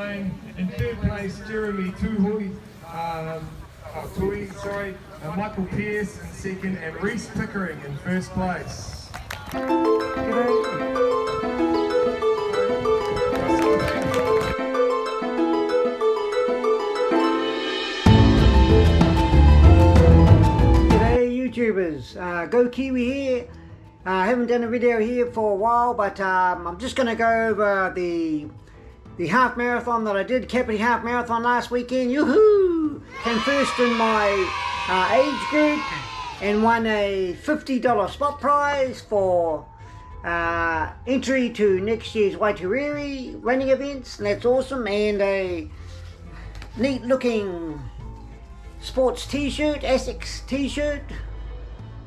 Lane. In third place, Jeremy Tui, and Michael Pearce in second, and Reese Pickering in first place. YouTubers, Go Kiwi here. I haven't done a video here for a while, but I'm just going to go over the half marathon that I did, Kāpiti Half Marathon last weekend. Yoo-hoo! Came first in my age group and won a $50 spot prize for entry to next year's Waitariri running events, and that's awesome, and a neat looking sports t-shirt, Essex t-shirt.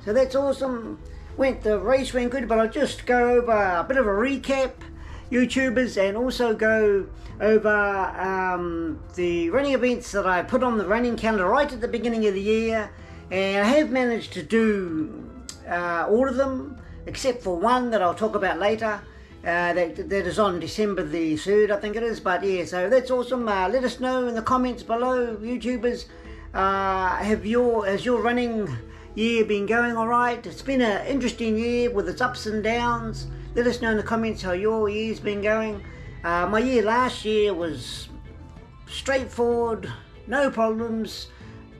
So that's awesome. The race went good, but I'll just go over a bit of a recap, YouTubers, and also go over the running events that I put on the running calendar right at the beginning of the year, and I have managed to do all of them except for one that I'll talk about later. That is on December the 3rd, I think it is. But yeah, so that's awesome. Let us know in the comments below, YouTubers. Has your running year been going alright? It's been an interesting year with its ups and downs. Let us know in the comments how your year's been going. My year last year was straightforward, no problems.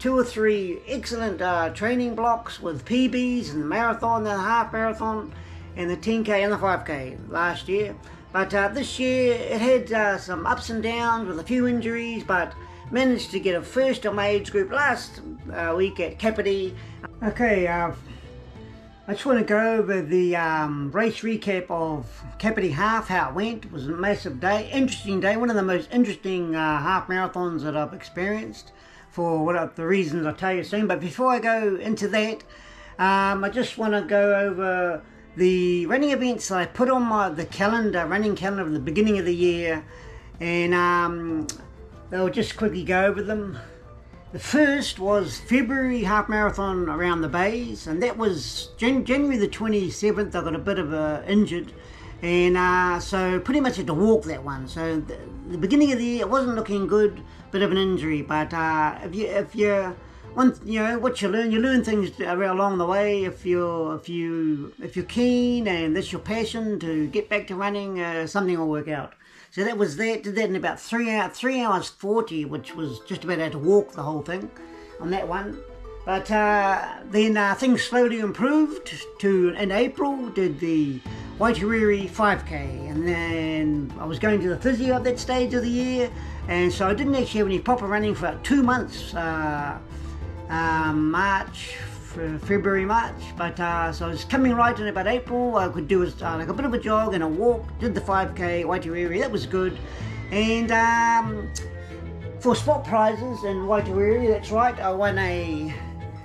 2 or 3 excellent training blocks with PBs and the marathon, the half marathon, and the 10k and the 5k last year. But this year it had some ups and downs with a few injuries, but managed to get a first on my age group last week at Kāpiti. Okay, I just want to go over the race recap of Kāpiti Half, how it went. It was a massive day, interesting day, one of the most interesting half marathons that I've experienced, for the reasons I'll tell you soon. But before I go into that, I just want to go over the running events that I put on the running calendar at the beginning of the year, and I'll just quickly go over them. The first was February half marathon around the bays, and that was January the 27th. I got a bit of injured, and so pretty much had to walk that one. So the beginning of the year it wasn't looking good, bit of an injury. But if you want, what you learn things along the way. If you're keen and that's your passion to get back to running, something will work out. So that was that. Did that in about 3 hours 40, which was just about able to walk the whole thing on that one. But then things slowly improved in April, did the Waitariri 5k, and then I was going to the physio at that stage of the year, and so I didn't actually have any proper running for about 2 months, February, March, but so I was coming right in about April. I could do like a bit of a jog and a walk, did the 5k Waitariri, that was good. And for spot prizes in Waitariri, that's right, I won a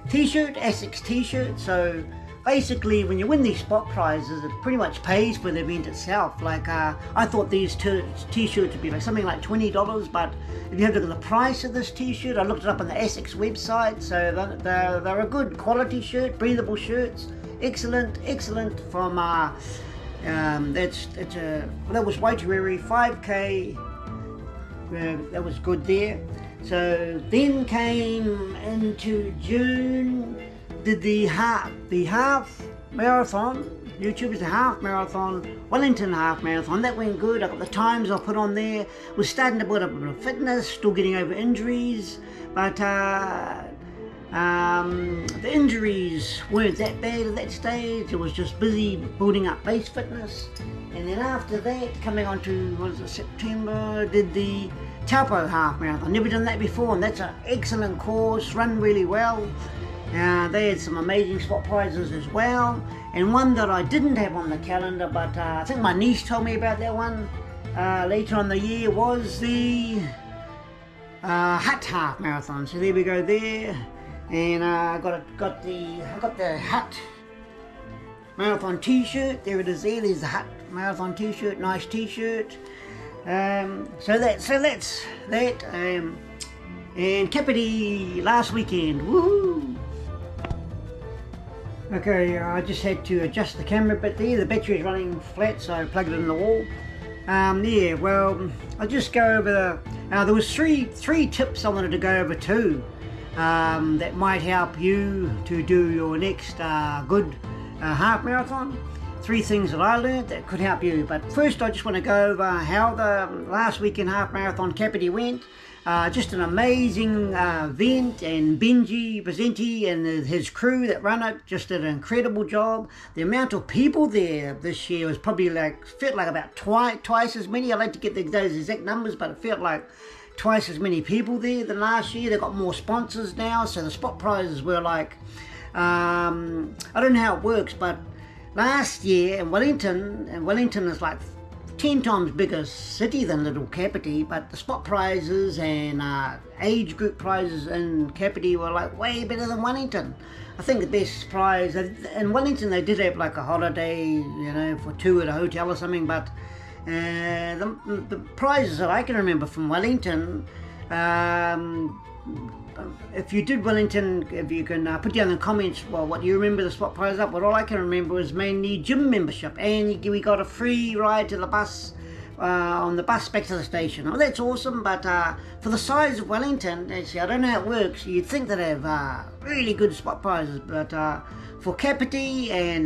t-shirt, Essex t-shirt. So basically when you win these spot prizes, it pretty much pays for the event itself. Like I thought these t-shirts would be like something like $20, but if you have to look at the price of this t-shirt, I looked it up on the Essex website, so they're a good quality shirt, breathable shirts, excellent from that was Waitariri 5k, that was good there. So then came into June, did the half marathon, YouTubers, the half marathon, Wellington half marathon. That went good. I got the times I put on there. Was starting to build up a bit of fitness, still getting over injuries, but the injuries weren't that bad at that stage. It was just busy building up base fitness. And then after that, coming on to September, did the Taupo half marathon. Never done that before, and that's an excellent course, run really well. They had some amazing spot prizes as well, and one that I didn't have on the calendar, but I think my niece told me about that one later on the year, was the Hut half marathon. So there we go there, and I got the Hut marathon t-shirt. There it is there. There's the Hut marathon t-shirt, nice t-shirt. So that's that. And Kāpiti last weekend, woohoo! Okay, I just had to adjust the camera a bit there. The battery is running flat, so I plugged it in the wall. Yeah, well, I'll just go over there was three tips I wanted to go over too, that might help you to do your next good half marathon. 3 things that I learned that could help you. But first I just want to go over how the last weekend half marathon Kāpiti went. Just an amazing event, and Benji Presenti and his crew that run it just did an incredible job. The amount of people there this year was probably felt like about twice as many. I'd like to get those exact numbers, but it felt like twice as many people there than last year. They've got more sponsors now, so the spot prizes were like, I don't know how it works, but last year in Wellington is like 10 times bigger city than little Kāpiti, but the spot prizes and age group prizes in Kāpiti were like way better than Wellington. I think the best prize in Wellington, they did have like a holiday, you know, for 2 at a hotel or something, but the prizes that I can remember from Wellington, if you did Wellington, if you can put down in the comments what you remember the spot prize up. But all I can remember was mainly gym membership, and we got a free ride to the bus, on the bus back to the station. Oh, that's awesome. But for the size of Wellington, actually, I don't know how it works. You'd think they'd have really good spot prizes, but for Kāpiti and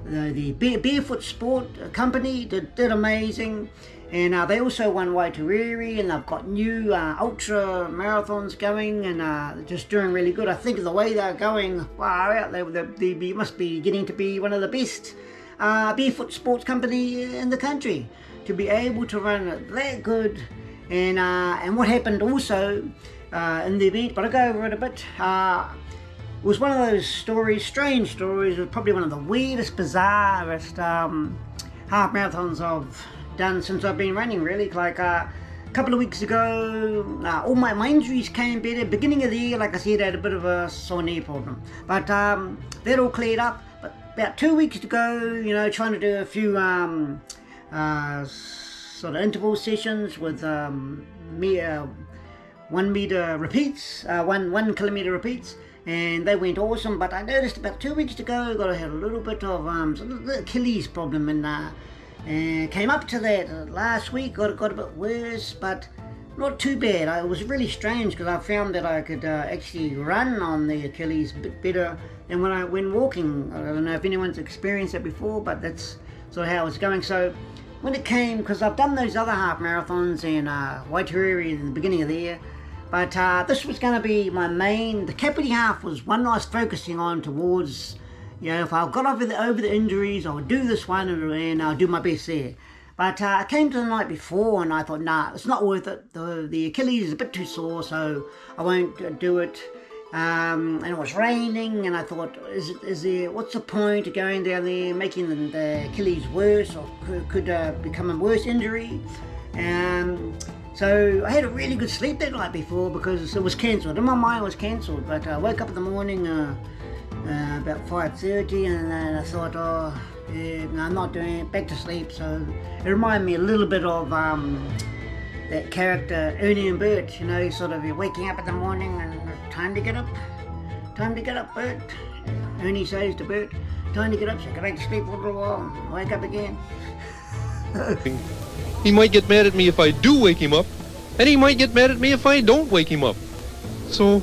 the Barefoot Sport Company did amazing. And they also won Waitariri, and they've got new ultra marathons going, and just doing really good. I think the way they're going far out, they must be getting to be one of the best barefoot sports company in the country, to be able to run it that good. And what happened also in the event, but I'll go over it a bit. It was one of those stories, strange stories. It was probably one of the weirdest, bizarrest half marathons I've done since I've been running, really. Like a couple of weeks ago, all my injuries came better. Beginning of the year, like I said, I had a bit of a sore knee problem, but that all cleared up. But about 2 weeks to go, you know, trying to do a few sort of interval sessions with 1 meter repeats, 1 kilometer repeats, and they went awesome. But I noticed about 2 weeks to go, I had a little bit of the Achilles problem, and came up to that last week. Got a bit worse, but not too bad. It was really strange because I found that I could actually run on the Achilles a bit better than when walking. I don't know if anyone's experienced that before, but that's sort of how it's going. So when it came, because I've done those other half marathons in Waitariri in the beginning of the year, but this was going to be my main. The Kāpiti half was one I was focusing on towards. You know, if I got over the injuries, I would do this one and I'll do my best there. But I came to the night before and I thought, nah, it's not worth it. The Achilles is a bit too sore, so I won't do it. And it was raining, and I thought, what's the point of going down there, making the Achilles worse, or could become a worse injury? So I had a really good sleep that night before because it was cancelled. In my mind it was cancelled, but I woke up in the morning about 5:30, and then I thought, oh, yeah, no, I'm not doing it, back to sleep. So it reminded me a little bit of that character Ernie and Bert, you know, sort of you're waking up in the morning and time to get up, Bert. Ernie says to Bert, time to get up, so you can take sleep for a little while and wake up again. He might get mad at me if I do wake him up, and he might get mad at me if I don't wake him up. So,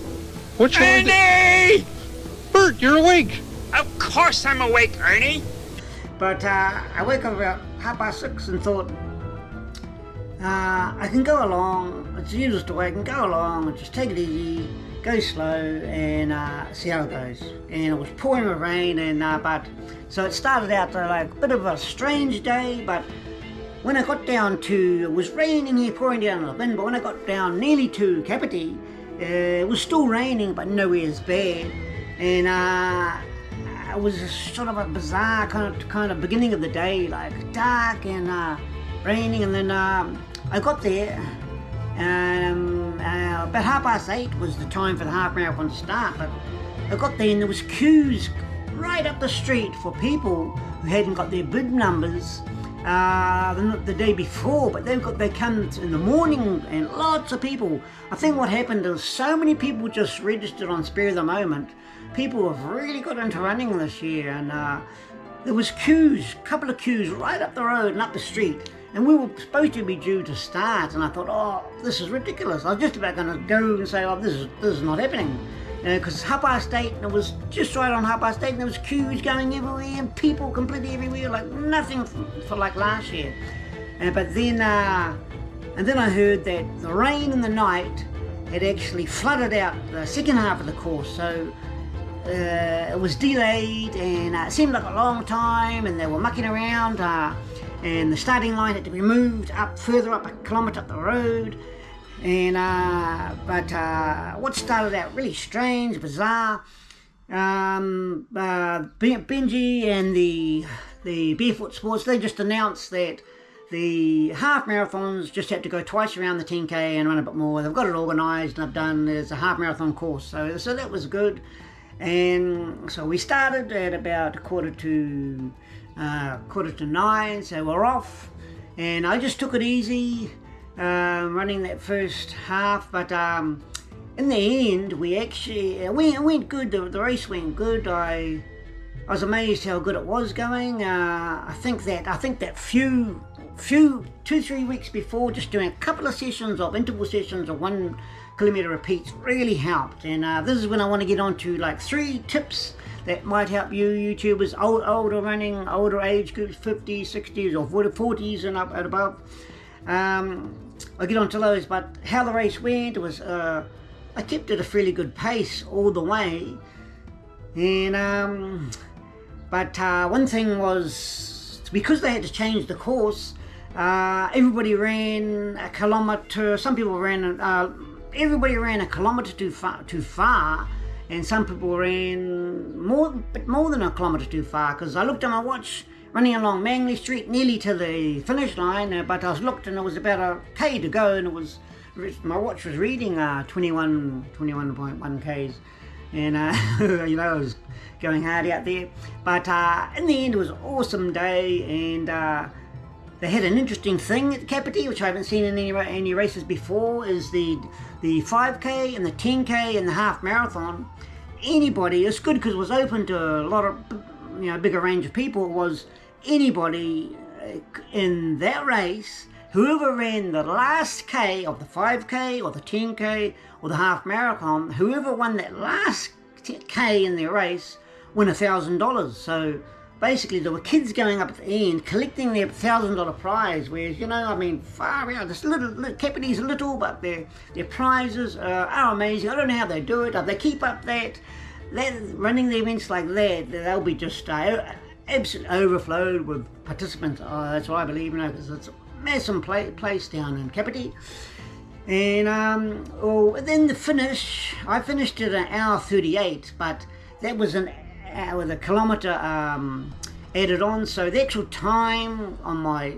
what shall I do? Ernie! Bert, you're awake! Of course I'm awake, Ernie! But I woke up about 6:30 and thought, I can go along, it's useless to wait, I can go along and just take it easy, go slow, and see how it goes. And it was pouring with rain, and so it started out like a bit of a strange day, but when I got down to, it was raining here, pouring down the wind, but when I got down nearly to Kāpiti, it was still raining, but nowhere as bad. And it was sort of a bizarre kind of beginning of the day, like dark and raining. And then I got there, about 8:30 was the time for the half marathon to start. But I got there and there was queues right up the street for people who hadn't got their bib numbers the day before, but they come in the morning, and lots of people. I think what happened is so many people just registered on spur of the moment. People have really got into running this year, and there was queues, a couple of queues right up the road and up the street, And we were supposed to be due to start, and I thought, oh, this is ridiculous. I was just about going to go and say, oh, this is not happening. Because 8:30, and it was just right on 8:30, and there was queues going everywhere, and people completely everywhere, like nothing for like last year. But then, and then I heard that the rain in the night had actually flooded out the second half of the course, so it was delayed, and it seemed like a long time, and they were mucking around, and the starting line had to be moved further up, a kilometre up the road. And but what started out really strange, bizarre, Benji and the Barefoot Sports, they just announced that the half marathons just had to go twice around the 10k and run a bit more. They've got it organised, and I've done there's a half marathon course, so that was good. And so we started at about quarter to 9, so we're off, and I just took it easy. Running that first half, but in the end we actually went good. The race went good. I was amazed how good it was going. I think that few 2-3 weeks before, just doing a couple of sessions of interval sessions of 1 kilometre repeats really helped. And this is when I want to get on to like 3 tips that might help you YouTubers, older running, older age groups, 50s, 60s or 40s and up and above. I'll get onto those, but how the race went was I kept at a fairly good pace all the way, and but one thing was, because they had to change the course, everybody ran a kilometre. Some people ran everybody ran a kilometre too far, and some people ran more than a kilometre too far, because I looked at my watch running along Mangley Street nearly to the finish line, but I was looked and it was about a k to go, and my watch was reading 21.1 k's, and you know, I was going hard out there. But in the end it was an awesome day, and they had an interesting thing at Kāpiti, which I haven't seen in any races before, is the 5k and the 10k and the half marathon. Anybody, it's good because it was open to a lot of, bigger range of people. It was anybody in that race, whoever ran the last k of the 5k or the 10k or the half marathon, whoever won that last k in their race won $1,000. So basically there were kids going up at the end collecting their $1,000 prize, whereas, far out, this little Kāpiti's little, but their prizes are amazing. I don't know how they do it. If they keep up that running the events like that, they'll be just absolutely overflowed with participants. That's what I believe, because it's a massive place down in Kāpiti. And then the finish, I finished at 1:38, but that was with a kilometre added on. So the actual time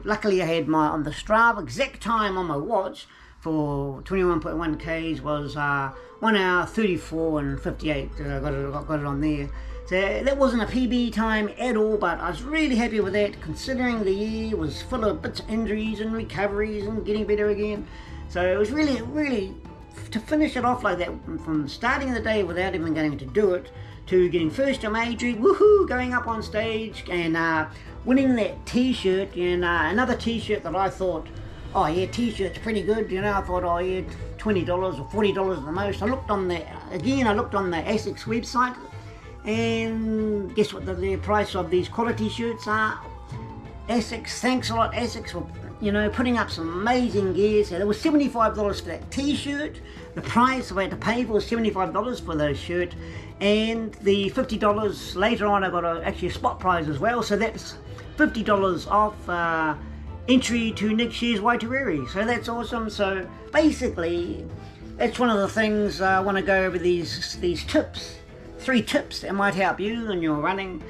luckily I had on the Strava exact time on my watch for 21.1 k's was 1 hour 34 and 58. I got it on there. So that wasn't a PB time at all, but I was really happy with that, considering the year was full of bits of injuries and recoveries and getting better again. So it was really, to finish it off like that, from starting the day without even getting to do it, to getting first to Major, woohoo, going up on stage and winning that t-shirt, and another t-shirt that I thought, oh yeah, t-shirt's pretty good, I thought, oh yeah, $20 or $40 at the most. I looked on the ASICS website, and guess what the price of these quality shirts are? ASICS, thanks a lot ASICS for putting up some amazing gear. So there was $75 for that t-shirt. The price I had to pay for was $75 for those shirts, and the $50 later on I got actually a spot prize as well, so that's $50 off entry to next year's Waitereri. So that's awesome. So basically that's one of the things I want to go over, these tips, 3 tips that might help you when you're running.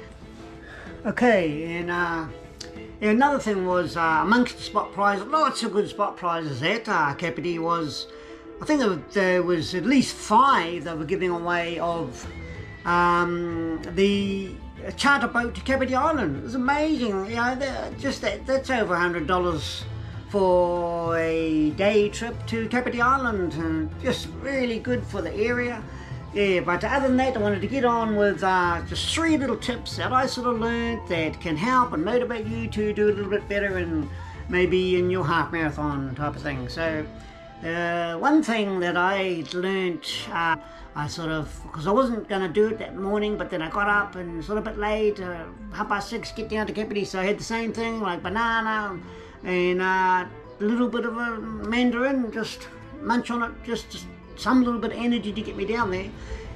Okay, and another thing was amongst the spot prizes, lots of good spot prizes at Kāpiti was, I think there was at least 5 that were giving away of the charter boat to Kāpiti Island. It was amazing, that's over $100 for a day trip to Kāpiti Island, and just really good for the area. Yeah, but other than that, I wanted to get on with just 3 little tips that I sort of learned that can help and motivate you to do a little bit better in maybe in your half marathon type of thing. So one thing that I learnt, I sort of, because I wasn't going to do it that morning, but then I got up and sort of a bit late, 6:30, get down to Kāpiti, so I had the same thing, like banana and a little bit of a mandarin, just munch on it, just some little bit of energy to get me down there.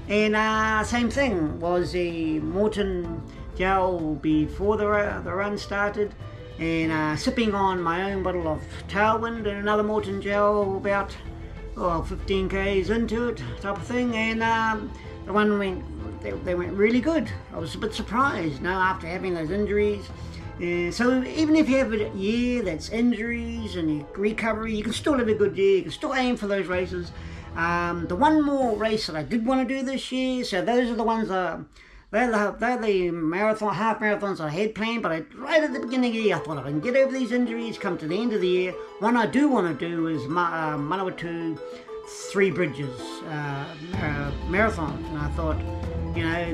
And same thing, was a Morton gel before the run started, and sipping on my own bottle of Tailwind and another Morton gel about 15 k's into it type of thing, and the one they went really good. I was a bit surprised after having those injuries. So even if you have a year that's injuries and recovery, you can still have a good year, you can still aim for those races. The one more race that I did want to do this year, so those are the ones they're the marathon, half marathons I had planned, but right at the beginning of the year, I thought I can get over these injuries, come to the end of the year. One I do want to do is Manawatu Three Bridges marathon. And I thought,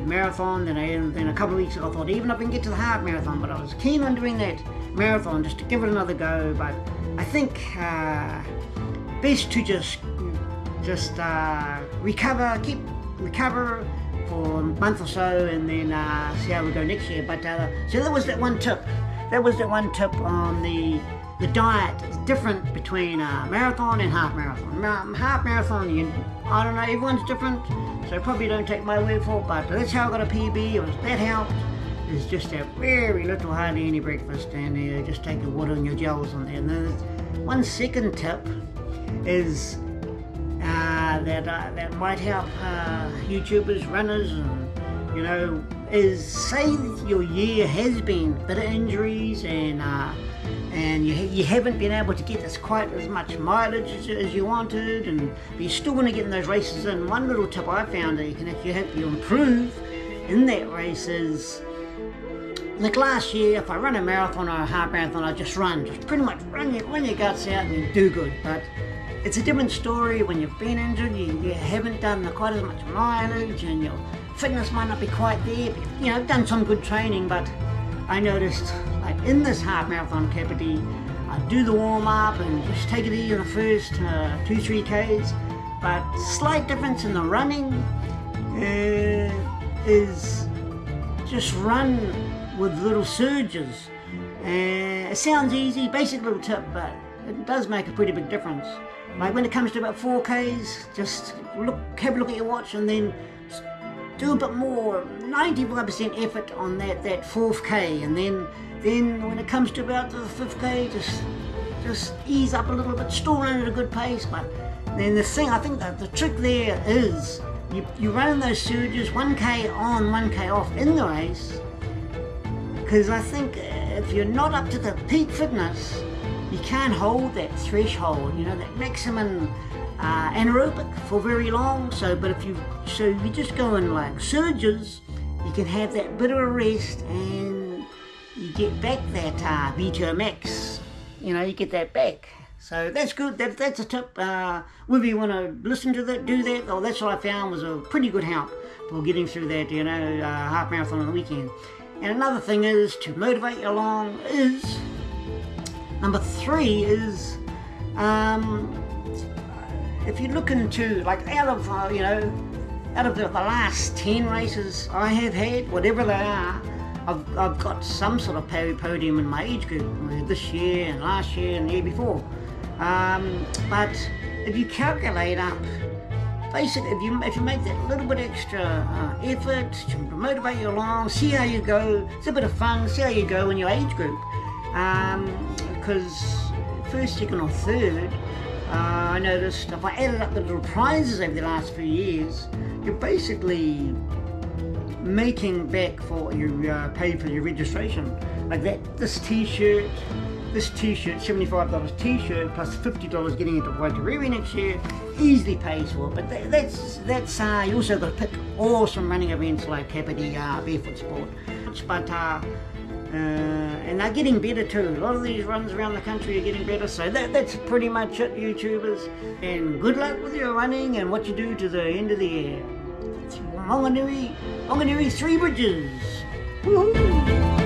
marathon, then a couple of weeks ago, I thought even if I can get to the half marathon, but I was keen on doing that marathon just to give it another go. But I think best to just recover for a month or so, and then see how we go next year. But so that was that one tip. That was that one tip on the diet. It's different between marathon and half marathon. Half marathon, I don't know, everyone's different, so probably don't take my word for it. But that's how I got a PB. That helped. Is just have very little, hardly any breakfast, and just take your water and your gels on there. And then one second tip is that might help YouTubers, runners, and is say your year has been a bit of injuries, and you haven't been able to get quite as much mileage as you wanted, but you still want to get in those races in. One little tip I found that can actually help you improve in that race is, like last year, if I run a marathon or a half marathon, I just pretty much run your guts out and you do good. But it's a different story when you've been injured, you haven't done quite as much mileage, and your fitness might not be quite there, but you've done some good training. But I noticed, like in this half marathon Kāpiti, I do the warm up and just take it easy in the first 2-3 k's, but slight difference in the running is just run with little surges. It sounds easy, basic little tip, but it does make a pretty big difference. Like when it comes to about 4Ks, just have a look at your watch and then do a bit more, 95% effort on that 4th K, and then when it comes to about the 5th K, just ease up a little bit, still run at a good pace. But then the thing, I think that the trick there is you run those surges, 1K on, 1K off in the race, because I think if you're not up to the peak fitness, you can't hold that threshold, that maximum anaerobic for very long. But if you just go in like surges, you can have that bit of a rest and you get back that VTO max. You get that back. So that's good. That's a tip. Whether you want to listen to that, do that, or that's what I found was a pretty good help for getting through that, half marathon on the weekend. And another thing is to motivate you along is. Number 3 is, if you look into, like out of the last 10 races I have had, whatever they are, I've got some sort of podium in my age group, this year and last year and the year before. But if you calculate up, basically if you make that little bit extra effort to motivate you along, see how you go, it's a bit of fun, see how you go in your age group. Because first, second or third, I noticed if I added up the little prizes over the last few years, you're basically making back for your pay for your registration. Like this t-shirt, $75 t-shirt plus $50 getting into Wairariri next year, easily pays for it. But that's you also got to pick awesome running events like Kāpiti Barefoot Sport. But and they're getting better too. A lot of these runs around the country are getting better. So that's pretty much it, YouTubers. And good luck with your running and what you do to the end of the year. It's Wanganui Three Bridges. Woohoo!